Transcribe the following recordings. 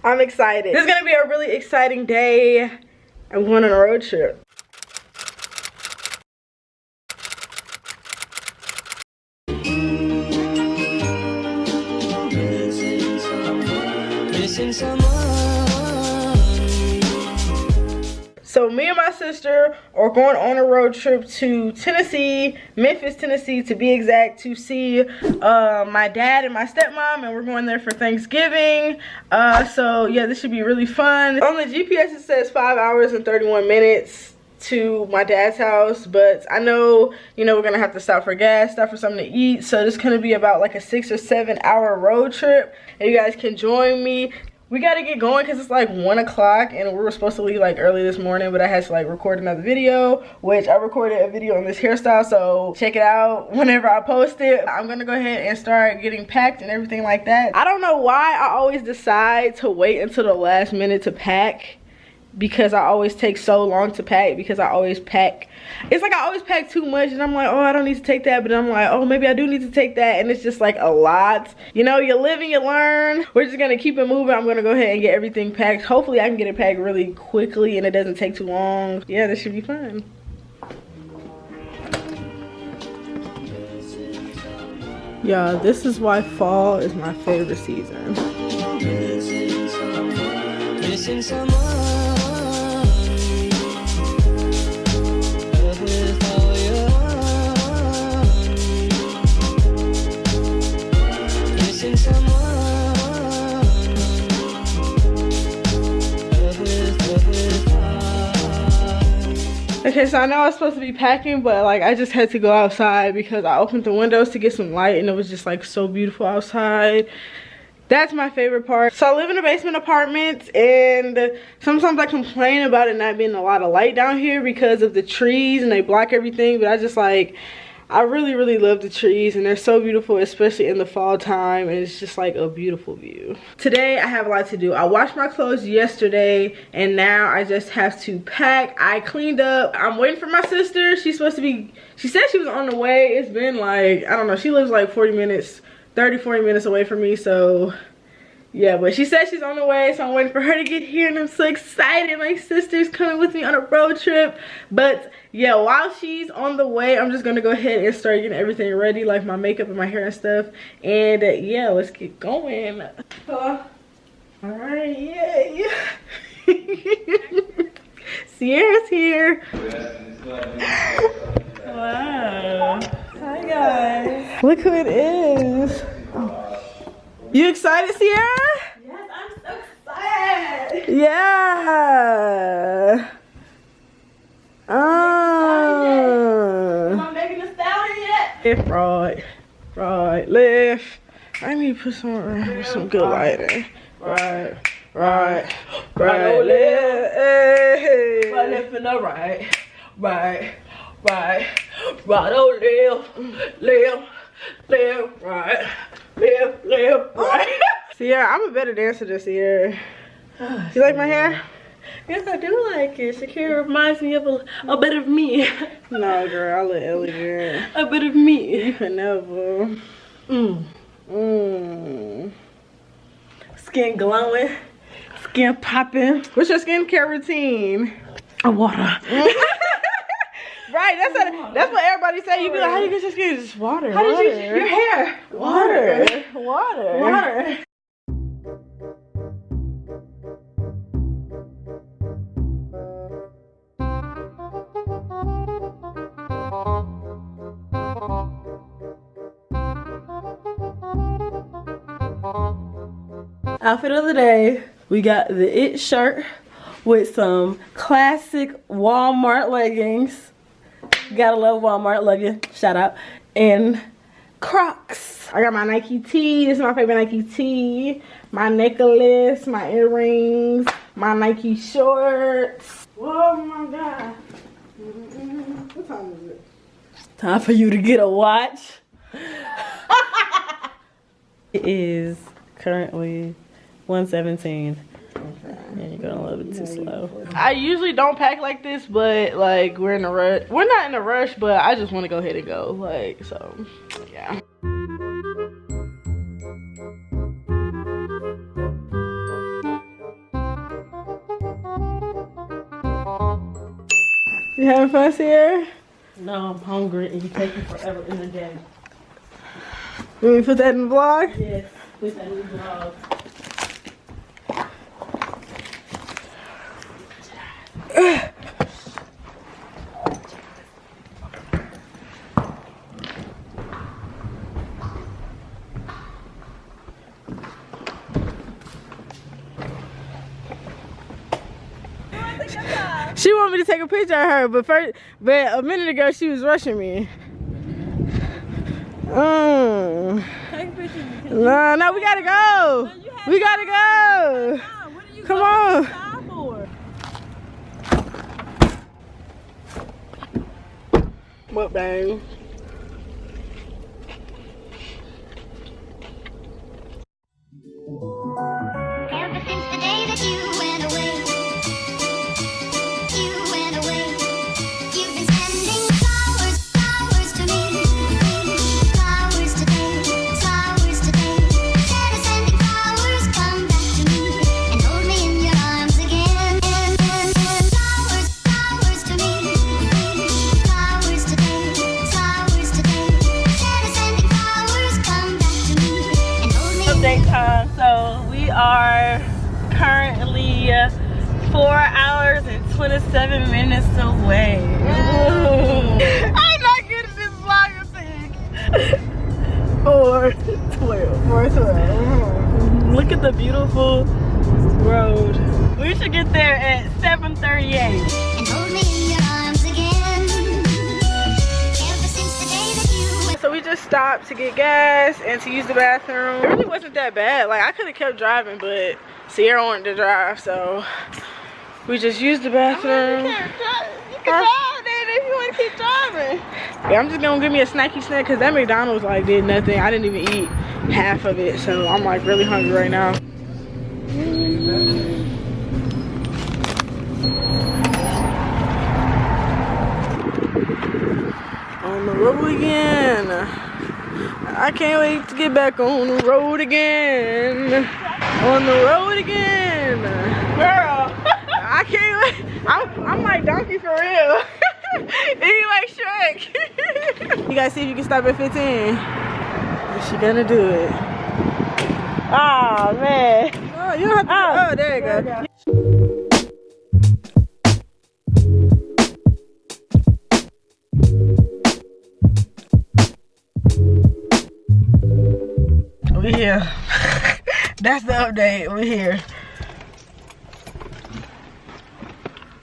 I'm excited. This is gonna be a really exciting day. I'm going on a road trip. So me and my sister are going on a road trip to Tennessee, Memphis, Tennessee to be exact, to see my dad and my stepmom, and we're going there for Thanksgiving. So yeah, this should be really fun. On the GPS it says 5 hours and 31 minutes to my dad's house, but I know, you know, we're gonna have to stop for gas, stop for something to eat, so this is gonna be about like a 6 or 7 hour road trip, and you guys can join me. We gotta get going because it's like 1 o'clock and we were supposed to leave like early this morning, but I had to like record another video, which I recorded a video on this hairstyle, so check it out whenever I post it. I'm gonna go ahead and start getting packed and everything like that. I don't know why I always decide to wait until the last minute to pack, because I always take so long to pack, because I always pack. It's like I always pack too much and I'm like, oh, I don't need to take that, but I'm like, oh, maybe I do need to take that, and it's just like a lot. You know, you live and you learn. We're just gonna keep it moving. I'm gonna go ahead and get everything packed. Hopefully I can get it packed really quickly and it doesn't take too long. Yeah, this should be fun. Y'all, this is why fall is my favorite season. Missing someone. Okay, so I know I was supposed to be packing, but like I just had to go outside because I opened the windows to get some light and it was just like so beautiful outside. That's my favorite part. So I live in a basement apartment, and sometimes I complain about it not being a lot of light down here because of the trees and they block everything, but I just like, I really love the trees and they're so beautiful, especially in the fall time, and it's just like a beautiful view. Today I have a lot to do. I washed my clothes yesterday and now I just have to pack. I cleaned up. I'm waiting for my sister. She's supposed to be, she said she was on the way. It's been like, I don't know, she lives like 40 minutes 30-40 minutes away from me, so yeah, but she said she's on the way, so I'm waiting for her to get here and I'm so excited. My sister's coming with me on a road trip. But yeah, while she's on the way, I'm just gonna go ahead and start getting everything ready, like my makeup and my hair and stuff, and yeah, let's get going. All right, yay. Sierra's here. Wow. Hi guys. Look who it is. You excited, Sierra? Yes, I'm so excited. Yeah. Am I making a stallion yet? Left, right, left. I need to put some good lighting. Right, left. Right left and the right. Right, oh left, right. Left, right. Sierra, I'm a better dancer than Sierra. You like my hair? Yes, I do like it. Shakira reminds me of a bit of me. No, girl, I look elegant. A bit of me. You can never. Skin glowing, skin popping. What's your skincare routine? Water. Right, that's what everybody say. You be like, how do you get your skin? Just water. How did you your hair? Water. Outfit of the day. We got the It shirt with some classic Walmart leggings. Gotta love Walmart, love you, shout out. And Crocs. I got my Nike tee. This is my favorite Nike tee. My necklace, my earrings, my Nike shorts. Oh my God. What time is it? Time for you to get a watch. It is currently 1:17. Yeah, you're going a little bit too slow. I usually don't pack like this, but like we're in a rush. We're not in a rush, but I just want to go ahead and go. Like, so yeah. You having fun, Sierra? No, I'm hungry and you take me forever in the day. You want me to put that in the vlog? Yes, put that in the vlog. She wanted me to take a picture of her, but a minute ago she was rushing me. Take a picture. No, we gotta go. We gotta go. Come on. What, bang? Ever since the day that you went away, you've been sending flowers to me, flowers today. Instead of sending flowers, come back to me and hold me in your arms again. Flowers to me, flowers today. Instead of sending flowers, come back to me and hold me. Update time. So we are currently 4 hours and 27 minutes away. I'm not good at this vlogger thing. 4:12. Look at the beautiful road. We should get there at 7:38. And hold me in your arms again. Ever since the day that you went. So we just stopped to get gas and to use the bathroom. It really wasn't that bad. Like, I could have kept driving, but Sierra wanted to drive, so we just used the bathroom. You can drive then if you want to keep driving. Yeah, I'm just gonna give me a snacky snack because that McDonald's like did nothing. I didn't even eat half of it, so I'm like really hungry right now. On the road again. I can't wait to get back on the road again. On the road again. Girl. I can't wait. I'm like Donkey for real. Eating like Shrek. You guys see if you can stop at 15. Is she gonna do it? Oh man. Oh, you don't have to. Oh, there you go. We here. That's the update. We here.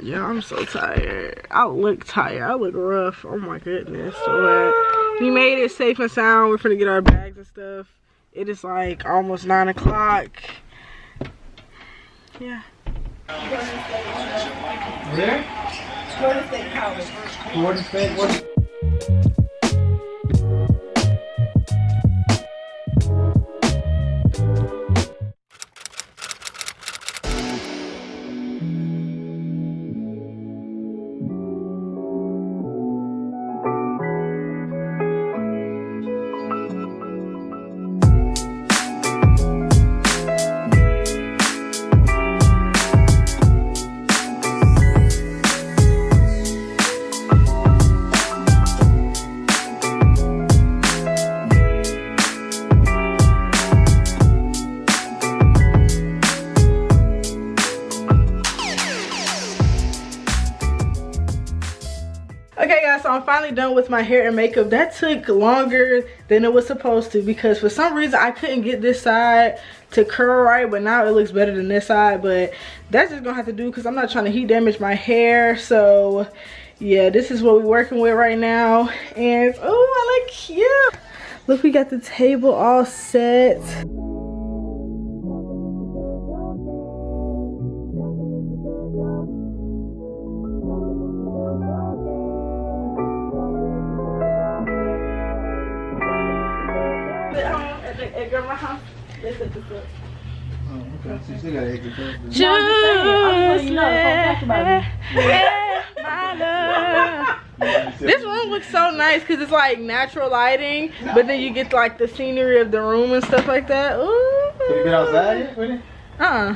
Yeah, I'm so tired. I look tired. I look rough. Oh my goodness. So bad. We made it safe and sound. We're finna get our bags and stuff. It is like almost 9 o'clock. Yeah. Where? Florida State College. Florida State? What? Okay guys, so I'm finally done with my hair and makeup. That took longer than it was supposed to because for some reason I couldn't get this side to curl right, but now it looks better than this side. But that's just gonna have to do because I'm not trying to heat damage my hair. So yeah, this is what we're working with right now. And oh, I look cute. Look, we got the table all set. At grandma's house, they set this up. Oh, okay. So you still got egg and toast. Just let my love. This room looks so nice because it's like natural lighting, but then you get like the scenery of the room and stuff like that. Ooh. Have you been outside yet, Whitney? Uh-uh.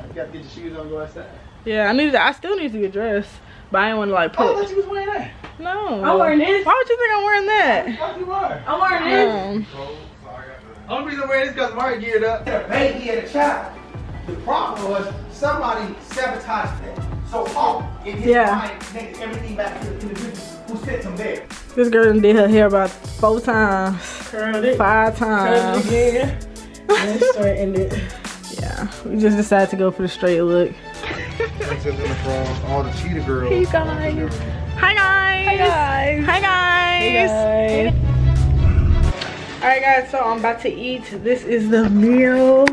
You gotta get your shoes on and go outside. Yeah, I still need to get dressed, but I didn't want to like Oh, I put. thought you was wearing that. No. I'm wearing this. Why would you think I'm wearing that? I thought you were. I'm wearing this. Only reason I'm wearing this because Mario geared up. A baby and a child. The problem was somebody sabotaged that. So in his mind, negative everything back to the individual who sent him there. This girl done did her hair about 4 times. Curled it. 5 times. Curled it again. And straightened it. Yeah, we just decided to go for the straight look. All the cheetah girls. Hey guys. Hi guys. Hi guys. Hi guys. Hey guys. Alright guys, so I'm about to eat. This is the meal.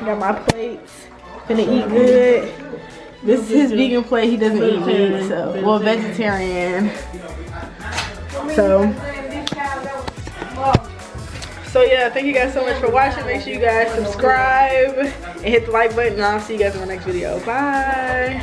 Got my plates. Gonna eat good. This is his vegan plate. He doesn't eat meat, so well, vegetarian. So yeah, thank you guys so much for watching. Make sure you guys subscribe and hit the like button, and I'll see you guys in my next video. Bye.